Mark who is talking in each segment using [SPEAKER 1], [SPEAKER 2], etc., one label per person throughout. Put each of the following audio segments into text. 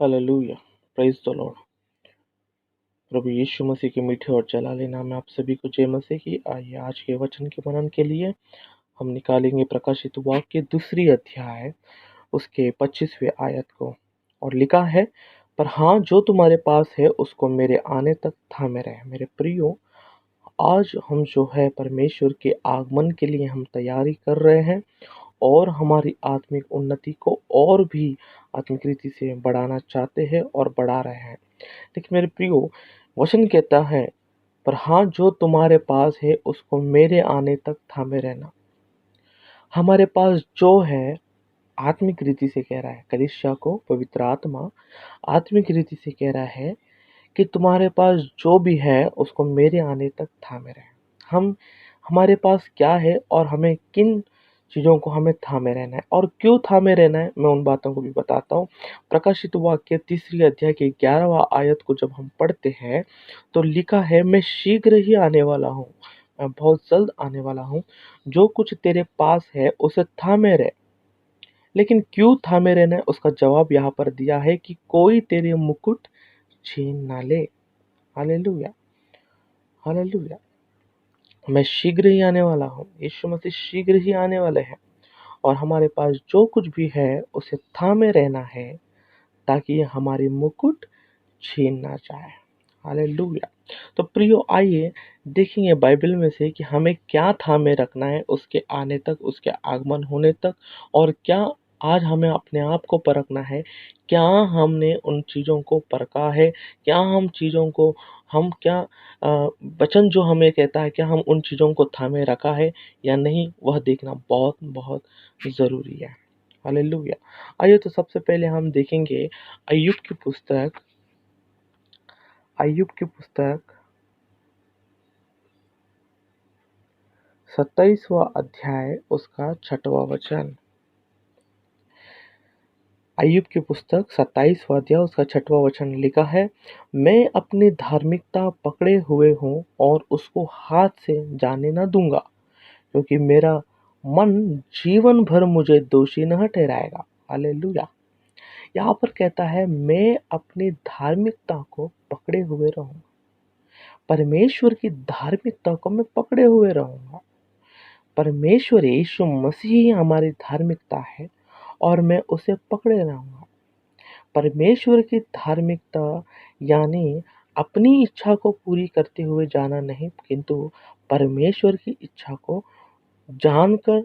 [SPEAKER 1] Hallelujah, praise the Lord. प्रभु यीशु मसीह के मीठे और जलाले नाम में आप सभी को जय मसीह की। आइए आज के वचन के मनन के लिए हम निकालेंगे प्रकाशित वाक्य दूसरी अध्याय उसके 25वें आयत को। और लिखा है, पर हाँ, जो तुम्हारे पास है उसको मेरे आने तक थामे रहे। मेरे प्रियो, आज हम जो है परमेश्वर के आगमन के लिए हम तैयारी कर रहे हैं और हमारी आत्मिक उन्नति को और भी आत्मिक रीति से बढ़ाना चाहते हैं और बढ़ा रहे हैं। लेकिन मेरे प्रियो, वचन कहता है, पर हाँ, जो तुम्हारे पास है उसको मेरे आने तक थामे रहना। हमारे पास जो है आत्मिक रीति से कह रहा है, कलीसिया को पवित्र आत्मा आत्मिक रीति से कह रहा है कि तुम्हारे पास जो भी है उसको मेरे आने तक थामे रहे। हम हमारे पास क्या है और हमें किन चीज़ों को हमें थामे रहना है और क्यों थामे रहना है, मैं उन बातों को भी बताता हूँ। प्रकाशित वाक्य तीसरी अध्याय के 11वां आयत को जब हम पढ़ते हैं तो लिखा है, मैं शीघ्र ही आने वाला हूँ, मैं बहुत जल्द आने वाला हूँ। जो कुछ तेरे पास है उसे थामे रहे। लेकिन क्यों थामे रहना है, उसका जवाब यहाँ पर दिया है कि कोई तेरे मुकुट छीन ना ले। Hallelujah, hallelujah. मैं शीघ्र ही आने वाला हूँ। यीशु मसीह शीघ्र ही आने वाले हैं और हमारे पास जो कुछ भी है उसे थामे रहना है ताकि हमारी मुकुट छीन ना जाए। हालेलुया। तो प्रियो, आइए देखेंगे बाइबल में से कि हमें क्या थामे रखना है उसके आने तक, उसके आगमन होने तक, और क्या आज हमें अपने आप को परखना है। क्या हमने उन चीज़ों को परखा है? क्या हम चीज़ों को हम क्या वचन जो हमें कहता है, क्या हम उन चीज़ों को थामे रखा है या नहीं, वह देखना बहुत बहुत ज़रूरी है। हालेलुया। आइए तो सबसे पहले हम देखेंगे अय्यूब की पुस्तक, अय्यूब की पुस्तक 27वां अध्याय उसका 6वां वचन। अय्यूब की पुस्तक 27वां अध्याय उसका 6वां वचन लिखा है, मैं अपनी धार्मिकता पकड़े हुए हूँ और उसको हाथ से जाने न दूंगा, क्योंकि मेरा मन जीवन भर मुझे दोषी न ठहराएगा। हालेलुया। यहाँ पर कहता है, मैं अपनी धार्मिकता को पकड़े हुए रहूंगा। परमेश्वर की धार्मिकता को मैं पकड़े हुए रहूंगा। परमेश्वर यीशु मसीह ही हमारी धार्मिकता है और मैं उसे पकड़े रहूंगा। परमेश्वर की धार्मिकता यानी अपनी इच्छा को पूरी करते हुए जाना नहीं, किंतु परमेश्वर की इच्छा को जानकर,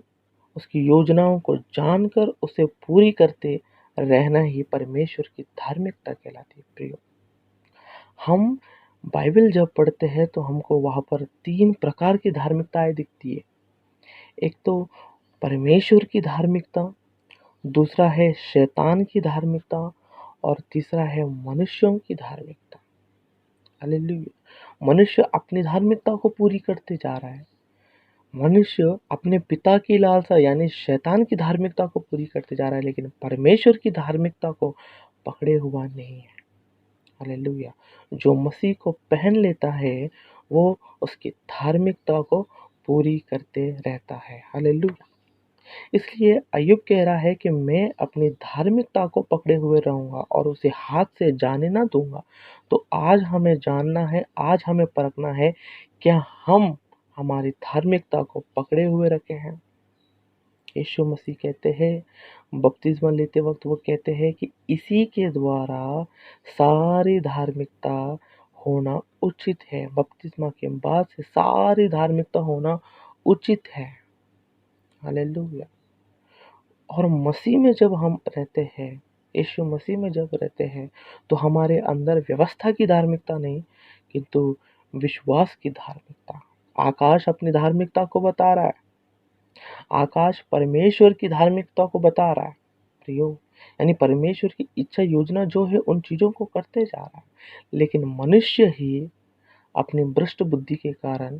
[SPEAKER 1] उसकी योजनाओं को जानकर उसे पूरी करते रहना ही परमेश्वर की धार्मिकता कहलाती है। प्रियो, हम बाइबल जब पढ़ते हैं तो हमको वहाँ पर 3 प्रकार की धार्मिकताएं दिखती है। एक तो परमेश्वर की धार्मिकता, दूसरा है शैतान की धार्मिकता और तीसरा है मनुष्यों की धार्मिकता। हालेलुया। मनुष्य अपनी धार्मिकता को पूरी करते जा रहा है। मनुष्य अपने पिता की लालसा यानी शैतान की धार्मिकता को पूरी करते जा रहा है, लेकिन परमेश्वर की धार्मिकता को पकड़े हुआ नहीं है। हालेलुया। जो मसीह को पहन लेता है वो उसकी धार्मिकता को पूरी करते रहता है। हालेलुया। इसलिए अय्यूब कह रहा है कि मैं अपनी धार्मिकता को पकड़े हुए रहूंगा और उसे हाथ से जाने ना दूंगा। तो आज हमें जानना है, आज हमें परखना है, क्या हम हमारी धार्मिकता को पकड़े हुए रखे हैं। यीशु मसीह कहते हैं, बपतिस्मा लेते वक्त वो कहते हैं कि इसी के द्वारा सारी धार्मिकता होना उचित है। बपतिस्मा के बाद से सारी धार्मिकता होना उचित है। हालेलुया। और मसीह में जब हम रहते हैं, यीशु मसीह में जब रहते हैं, तो हमारे अंदर व्यवस्था की धार्मिकता नहीं, किंतु विश्वास की धार्मिकता। आकाश अपनी धार्मिकता को बता रहा है, आकाश परमेश्वर की धार्मिकता को बता रहा है। प्रियो, यानी परमेश्वर की इच्छा योजना जो है उन चीज़ों को करते जा रहा है, लेकिन मनुष्य ही अपनी भ्रष्ट बुद्धि के कारण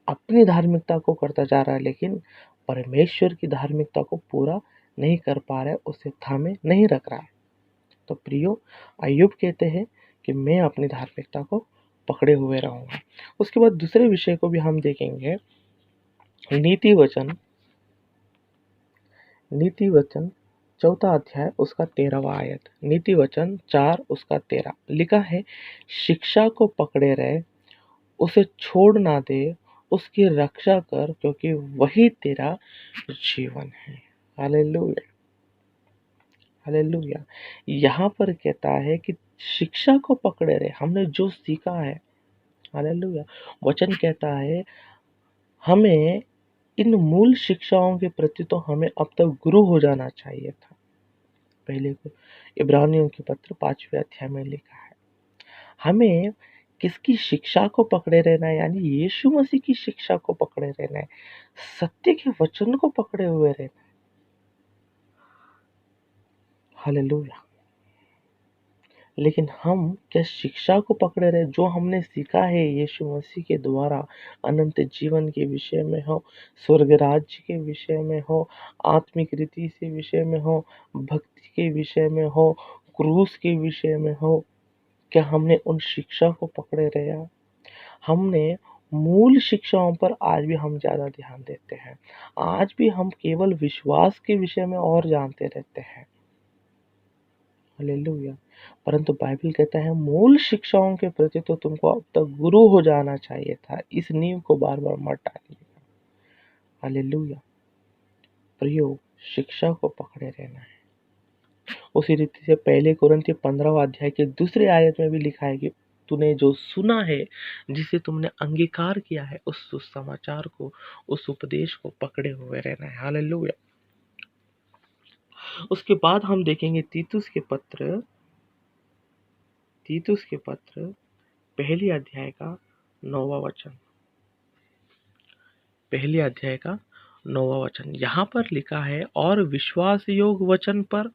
[SPEAKER 1] अपनी धार्मिकता को करता जा रहा है, लेकिन परमेश्वर की धार्मिकता को पूरा नहीं कर पा रहा है, उसे थामे नहीं रख रहा है। तो प्रियो, अय्यूब कहते हैं कि मैं अपनी धार्मिकता को पकड़े हुए रहूंगा। उसके बाद दूसरे विषय को भी हम देखेंगे, नीति वचन, नीति वचन चौथा अध्याय उसका 13वां आयत, नीति वचन 4 उसका 13 लिखा है, शिक्षा को पकड़े रहे, उसे छोड़ ना दे, उसकी रक्षा कर, क्योंकि वही तेरा जीवन है। Hallelujah, hallelujah. यहाँ पर कहता है कि शिक्षा को पकड़े रहे, हमने जो सीखा है। हालेलुया। वचन कहता है हमें इन मूल शिक्षाओं के प्रति तो हमें अब तक गुरु हो जाना चाहिए था। पहले को इब्रानियों के पत्र 5वें अध्याय में लिखा है, हमें किसकी शिक्षा को पकड़े रहना है, यानी यीशु मसीह की शिक्षा को पकड़े रहना है, सत्य के वचन को पकड़े हुए रहना है। हालेलुया। लेकिन हम क्या शिक्षा को पकड़े रहे, जो हमने सीखा है यीशु मसीह के द्वारा, अनंत जीवन के विषय में हो, स्वर्ग राज्य के विषय में हो, आत्मिक रीति से विषय में हो, भक्ति के विषय में हो, क्रूस के विषय में हो, क्या हमने उन शिक्षा को पकड़े रहे? हमने मूल शिक्षाओं पर आज भी हम ज़्यादा ध्यान देते हैं। आज भी हम केवल विश्वास के विषय में और जानते रहते हैं। हालेलुया। परंतु बाइबल कहता है मूल शिक्षाओं के प्रति तो तुमको अब तक गुरु हो जाना चाहिए था। इस नींव को बार-बार मत टालिएगा। हालेलुया। प्रियो, शिक्षा को पकड़े रहना है। उसी रीति से पहले कुरिन्थियों 15वां अध्याय के दूसरे आयत में भी लिखा है कि तूने जो सुना है, जिसे तुमने अंगीकार किया है, उस सुसमाचार को, उस उपदेश को पकड़े हुए रहना है। हालेलुया। उसके बाद हम देखेंगे तीतुस के पत्र पहली अध्याय का 9वां वचन। पहली अध्याय का 9वां वचन यहाँ पर लिखा है, और विश्वास योग वचन पर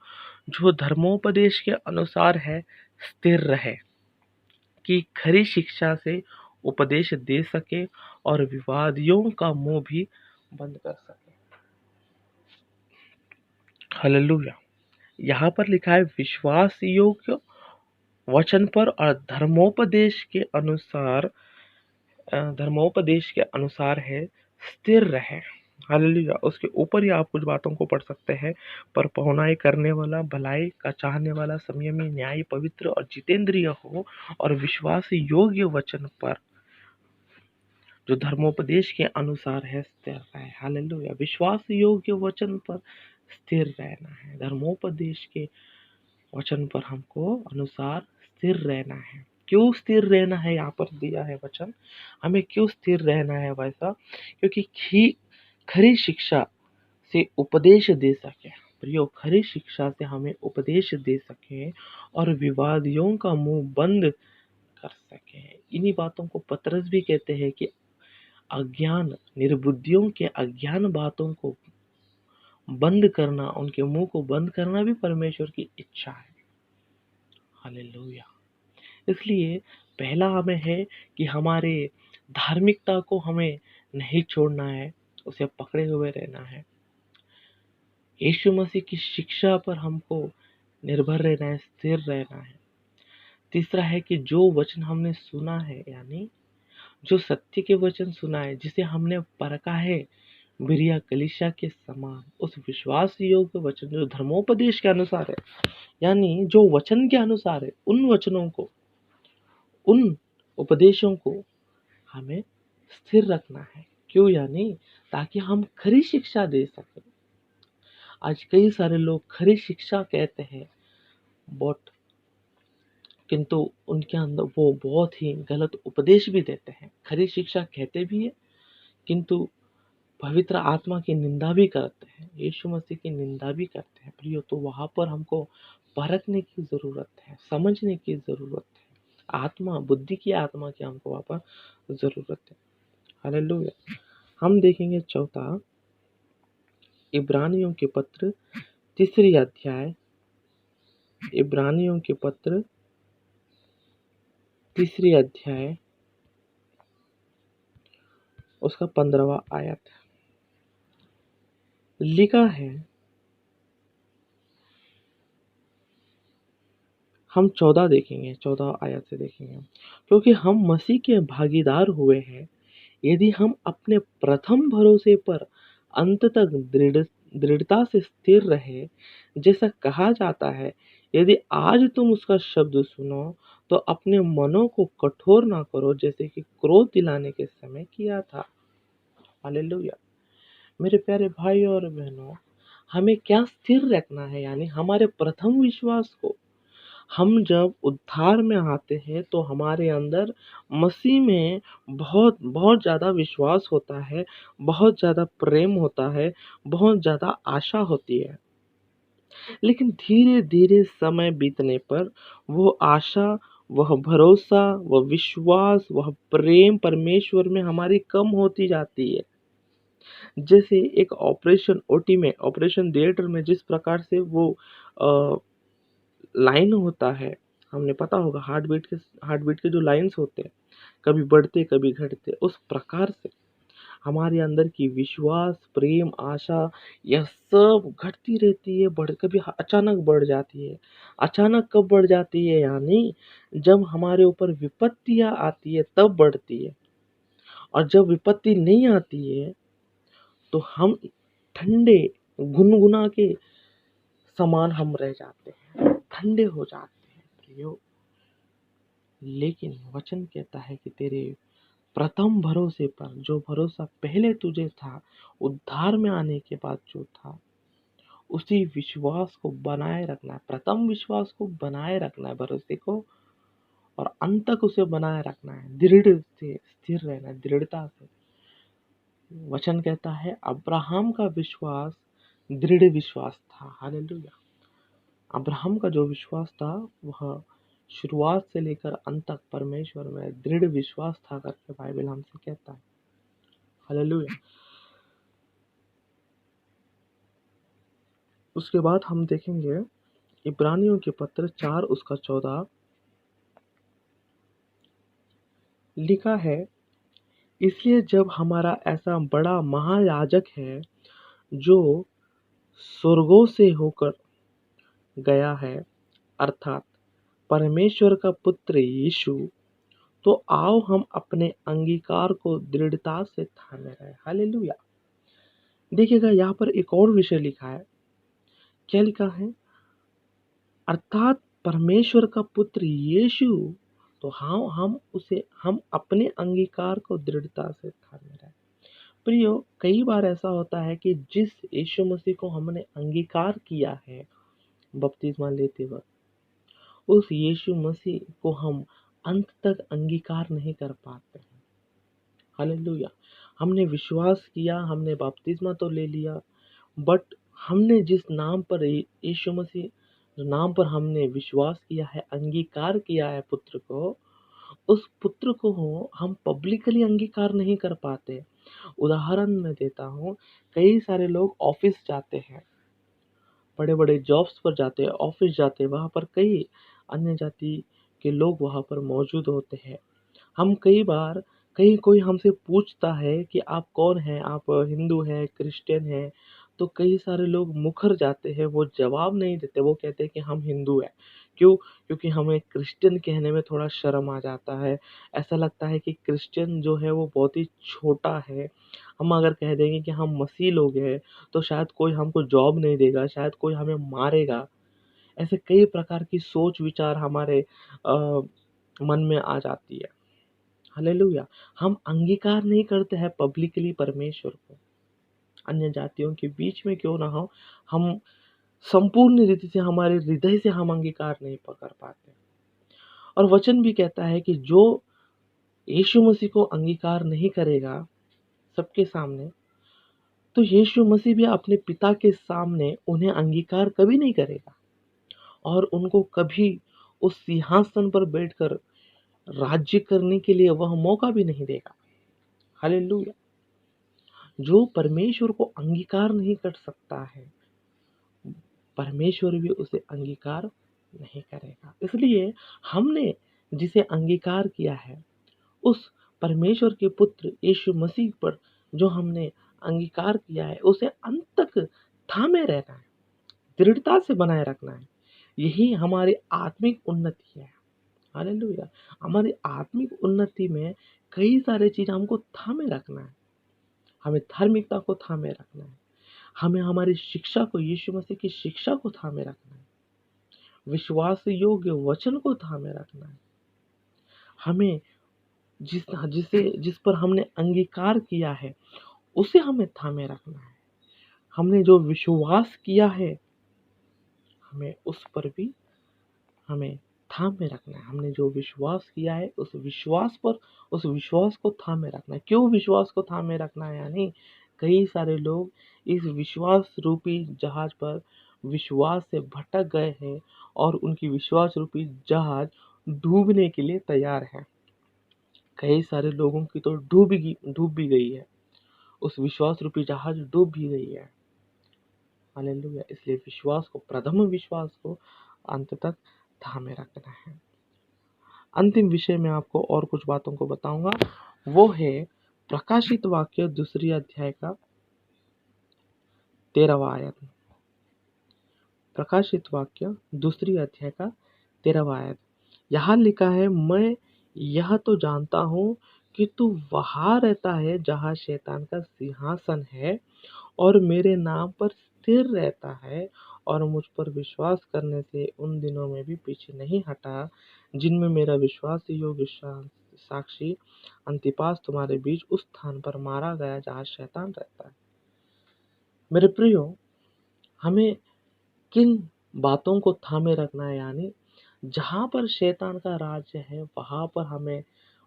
[SPEAKER 1] जो धर्मोपदेश के अनुसार है स्थिर रहे, कि खरी शिक्षा से उपदेश दे सके और विवादियों का मुंह भी बंद कर सके। हालेलुया। यहाँ पर लिखा है विश्वास योग्य वचन पर और धर्मोपदेश के अनुसार है स्थिर रहे। हालेलुया। उसके ऊपर ही आप कुछ बातों को पढ़ सकते हैं, पर पहुनाई करने वाला, भलाई का चाहने वाला, संयमी, न्यायी, पवित्र और जितेंद्रिय हो, और विश्वास योग्य वचन पर जो धर्मोपदेश के अनुसार है स्थिर रहे। हालेलुया। विश्वास योग्य वचन पर स्थिर रहना है, धर्मोपदेश के वचन पर हमको अनुसार स्थिर रहना है। क्यों स्थिर रहना है, यहाँ पर दिया है वचन, हमें क्यों स्थिर रहना है वैसा, क्योंकि खरी शिक्षा से उपदेश दे सके। प्रियो, खरी शिक्षा से हमें उपदेश दे सके और विवादियों का मुंह बंद कर सके। इन्हीं बातों को पतरस भी कहते हैं कि अज्ञान, निर्बुद्धियों के अज्ञान बातों को बंद करना, उनके मुंह को बंद करना भी परमेश्वर की इच्छा है। हालेलुया। इसलिए पहला हमें है कि हमारे धार्मिकता को हमें नहीं छोड़ना है, उसे पकड़े हुए रहना है। यीशु मसीह की शिक्षा पर हमको निर्भर रहना है, स्थिर रहना है। तीसरा है कि जो वचन हमने सुना है, यानी जो सत्य के वचन सुना है, जिसे हमने परखा है बिरिया कलीसिया के समान, उस विश्वास योग्य वचन जो धर्मोपदेश के अनुसार है, यानी जो वचन के अनुसार है, उन वचनों को, उन उपदेशों को हमें स्थिर रखना है। क्यों? यानी ताकि हम खरी शिक्षा दे सकें। आज कई सारे लोग खरी शिक्षा कहते हैं, बट किंतु उनके अंदर वो बहुत ही गलत उपदेश भी देते हैं। खरी शिक्षा कहते भी है, किंतु पवित्र आत्मा की निंदा भी करते हैं, यीशु मसीह की निंदा भी करते हैं। प्रियो, तो वहां पर हमको परखने की जरूरत है, समझने की जरूरत है। आत्मा, बुद्धि की आत्मा की हमको वहां पर जरूरत है। हालेलुया। हम देखेंगे चौथा, इब्रानियों के पत्र तीसरी अध्याय, इब्रानियों के पत्र तीसरी अध्याय उसका 15वां आयत लिखा है, हम 14 देखेंगे, 14 आयत से देखेंगे। क्योंकि हम मसीह के भागीदार हुए हैं, यदि हम अपने प्रथम भरोसे पर अंत तक दृढ़ दृढ़ता से स्थिर रहे। जैसा कहा जाता है, यदि आज तुम उसका शब्द सुनो तो अपने मनों को कठोर ना करो, जैसे कि क्रोध दिलाने के समय किया था। हालेलुया। मेरे प्यारे भाई और बहनों, हमें क्या स्थिर रखना है, यानी हमारे प्रथम विश्वास को। हम जब उद्धार में आते हैं तो हमारे अंदर मसीह में बहुत बहुत ज़्यादा विश्वास होता है, बहुत ज़्यादा प्रेम होता है, बहुत ज़्यादा आशा होती है। लेकिन धीरे धीरे समय बीतने पर वो आशा, वह भरोसा, वह विश्वास, वह प्रेम परमेश्वर में हमारी कम होती जाती है। जैसे एक ऑपरेशन ओटी में, ऑपरेशन थिएटर में जिस प्रकार से वो लाइन होता है, हमने पता होगा हार्ट बीट के जो लाइन्स होते हैं, कभी बढ़ते कभी घटते, उस प्रकार से हमारे अंदर की विश्वास, प्रेम, आशा, यह सब घटती रहती है, कभी अचानक बढ़ जाती है। अचानक कब बढ़ जाती है, यानी जब हमारे ऊपर विपत्तियां आती है तब बढ़ती है। और जब विपत्ति नहीं आती है तो हम ठंडे गुनगुना के समान हम रह जाते हैं, ठंडे हो जाते हैं प्रियो। लेकिन वचन कहता है कि तेरे प्रथम भरोसे पर, जो भरोसा पहले तुझे था, उद्धार में आने के बाद जो था, उसी विश्वास को बनाए रखना है। प्रथम विश्वास को बनाए रखना है, भरोसे को, और अंत तक उसे बनाए रखना है। दृढ़ से स्थिर रहना है, दृढ़ता से। वचन कहता है अब्राहम का विश्वास दृढ़ विश्वास था। हालेलुया। अब्राहम का जो विश्वास था वह शुरुआत से लेकर अंत तक परमेश्वर में दृढ़ विश्वास था करके बाइबल हमसे कहता है। हालेलुया। उसके बाद हम देखेंगे इब्रानियों के पत्र 4 उसका 14 लिखा है, इसलिए जब हमारा ऐसा बड़ा महायाजक है जो स्वर्गों से होकर गया है, अर्थात परमेश्वर का पुत्र यीशु, तो आओ हम अपने अंगीकार को दृढ़ता से थामे रहे। हालेलुया। देखिएगा यहाँ पर एक और विषय लिखा है। क्या लिखा है? अर्थात परमेश्वर का पुत्र यीशु, तो हम अपने अंगीकार को दृढ़ता से थामे रहे। प्रियो, कई बार ऐसा होता है कि जिस यीशु मसीह को हमने अंगीकार किया है बपतिस्मा लेते वक्त, उस यीशु मसीह को हम अंत तक अंगीकार नहीं कर पाते हैं। हालेलुया। हमने विश्वास किया, हमने बपतिस्मा तो ले लिया, बट हमने जिस नाम पर यीशु मसीह, जो नाम पर हमने विश्वास किया है, अंगीकार किया है पुत्र को, उस पुत्र को हम पब्लिकली अंगीकार नहीं कर पाते। उदाहरण मैं देता हूँ, कई सारे लोग ऑफिस जाते हैं, बड़े बड़े जॉब्स पर जाते हैं, ऑफिस जाते हैं, वहाँ पर कई अन्य जाति के लोग वहाँ पर मौजूद होते हैं। हम कई बार, कहीं कोई हमसे पूछता है कि आप कौन हैं, आप हिंदू हैं, क्रिश्चियन हैं, तो कई सारे लोग मुखर जाते हैं, वो जवाब नहीं देते, वो कहते हैं कि हम हिंदू हैं। क्यों? क्योंकि हमें क्रिश्चियन कहने में थोड़ा शर्म आ जाता है। ऐसा लगता है कि क्रिश्चियन जो है वो बहुत ही छोटा है। हम अगर कह देंगे कि हम मसीह लोग हैं तो शायद कोई हमको जॉब नहीं देगा, शायद कोई हमें मारेगा। ऐसे कई प्रकार की सोच विचार हमारे मन में आ जाती है। हालेलुया। हम अंगीकार नहीं करते हैं पब्लिकली परमेश्वर को। अन्य जातियों के बीच में क्यों ना हो, हम संपूर्ण रीति से, हमारे हृदय से हम अंगीकार नहीं कर पाते। और वचन भी कहता है कि जो यीशु मसीह को अंगीकार नहीं करेगा सबके सामने, तो यीशु मसीह भी अपने पिता के सामने उन्हें अंगीकार कभी नहीं करेगा, और उनको कभी उस सिंहासन पर बैठकर राज्य करने के लिए वह मौका भी नहीं देगा। हालेलुया। जो परमेश्वर को अंगीकार नहीं कर सकता है, परमेश्वर भी उसे अंगीकार नहीं करेगा। इसलिए हमने जिसे अंगीकार किया है, उस परमेश्वर के पुत्र यीशु मसीह पर जो हमने अंगीकार किया है, उसे अंत तक थामे रहना है, दृढ़ता से बनाए रखना है। यही हमारी आत्मिक उन्नति है। हालेलुया। हमारी आत्मिक उन्नति में कई सारे चीज हमको थामे रखना है। हमें धार्मिकता को थामे रखना है, हमें हमारी शिक्षा को, यीशु मसीह की शिक्षा को थामे रखना है, विश्वास योग्य वचन को थामे रखना है। हमें जिस पर हमने अंगीकार किया है उसे हमें थामे रखना है। हमने जो विश्वास किया है हमें उस पर भी हमें थामे रखना है। हमने जो विश्वास किया है उस विश्वास को थामे रखना है। क्यों विश्वास को थामे रखना है? यानी कई सारे लोग इस विश्वास रूपी जहाज पर विश्वास से भटक गए हैं और उनकी विश्वास रूपी जहाज डूबने के लिए तैयार है। कई सारे लोगों की तो डूब भी गई है, उस विश्वास रूपी जहाज डूब भी गई है। हालेलुया। इसलिए प्रथम विश्वास को अंत तक थामे रखना है। अंतिम विषय में आपको और कुछ बातों को बताऊंगा, वो है प्रकाशित वाक्य 2 अध्याय का 13वां आयत। प्रकाशित वाक्य 2 अध्याय का 13वां आयत। यहाँ लिखा है, मैं यह तो जानता हूँ कि तू वहां रहता है जहाँ शैतान का सिंहासन है और मेरे नाम पर स्थिर रहता है और मुझ पर विश्वास करने से उन दिनों में भी पीछे नहीं हटा जिनमें मेरा विश्वास योग्य साक्षी अंतिपास तुम्हारे बीच उस स्थान पर मारा गया जहाँ शैतान रहता है। मेरे प्रियो, हमें किन बातों को थामे रखना है? यानी जहाँ पर शैतान का राज्य है वहां पर हमें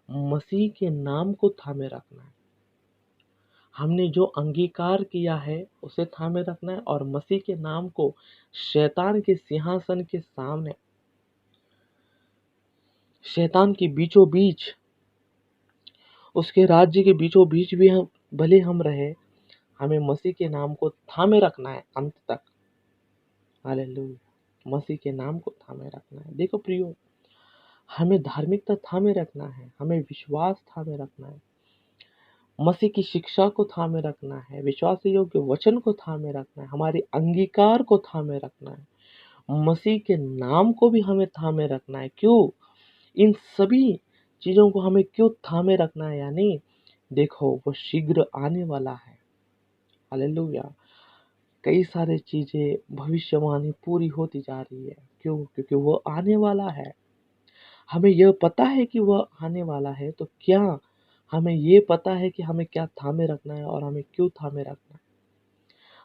[SPEAKER 1] मसीह के नाम को थामे रखना है। हमने जो अंगीकार किया है उसे थामे रखना है और मसीह के नाम को शैतान के सिंहासन के सामने, शैतान के बीचों बीच, उसके राज्य के बीचों बीच भी हम भले हम रहे, हमें मसीह के नाम को थामे रखना है अंत तक। हालेलुया। मसीह के नाम को थामे रखना है। देखो प्रियो, हमें धार्मिकता थामे रखना है, हमें विश्वास थामे रखना है, मसीह की शिक्षा को थामे रखना है, विश्वास योग्य वचन को थामे रखना है, हमारे अंगीकार को थामे रखना है, मसीह के नाम को भी हमें थामे रखना है। क्यों? इन सभी चीजों को हमें क्यों थामे रखना है? यानी देखो, वो शीघ्र आने वाला है। हालेलुया। कई सारे चीजें भविष्यवाणी पूरी होती जा रही है। क्यों? क्योंकि वो आने वाला है। हमें यह पता है कि वह आने वाला है, तो क्या हमें ये पता है कि हमें क्या थामे रखना है और हमें क्यों थामे रखना है?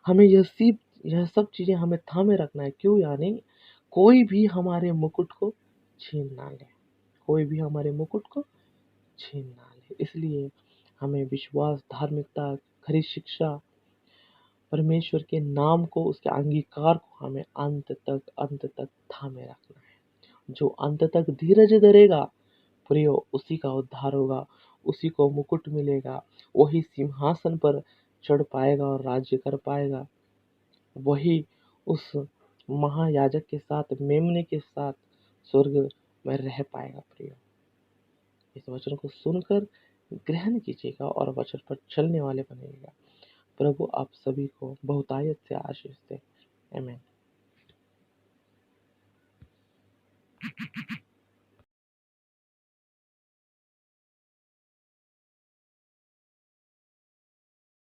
[SPEAKER 1] हमें यह सब चीजें हमें थामे रखना है। क्यों? यानी कोई भी हमारे मुकुट को छीन ना ले, कोई भी हमारे मुकुट को छीन ना ले। इसलिए हमें विश्वास, धार्मिकता, खरी शिक्षा, परमेश्वर के नाम को, उसके अंगीकार को हमें अंत तक थामे रखना है। जो अंत तक धीरज धरेगा प्रियो, उसी का उद्धार होगा, उसी को मुकुट मिलेगा, वही सिंहासन पर चढ़ पाएगा और राज्य कर पाएगा। वही उस महायाजक के साथ, मेमने के साथ स्वर्ग में रह पाएगा। प्रियो, इस वचन को सुनकर ग्रहण कीजिएगा और वचन पर चलने वाले बनिएगा। प्रभु आप सभी को बहुतायत से आशीष दे। आमीन।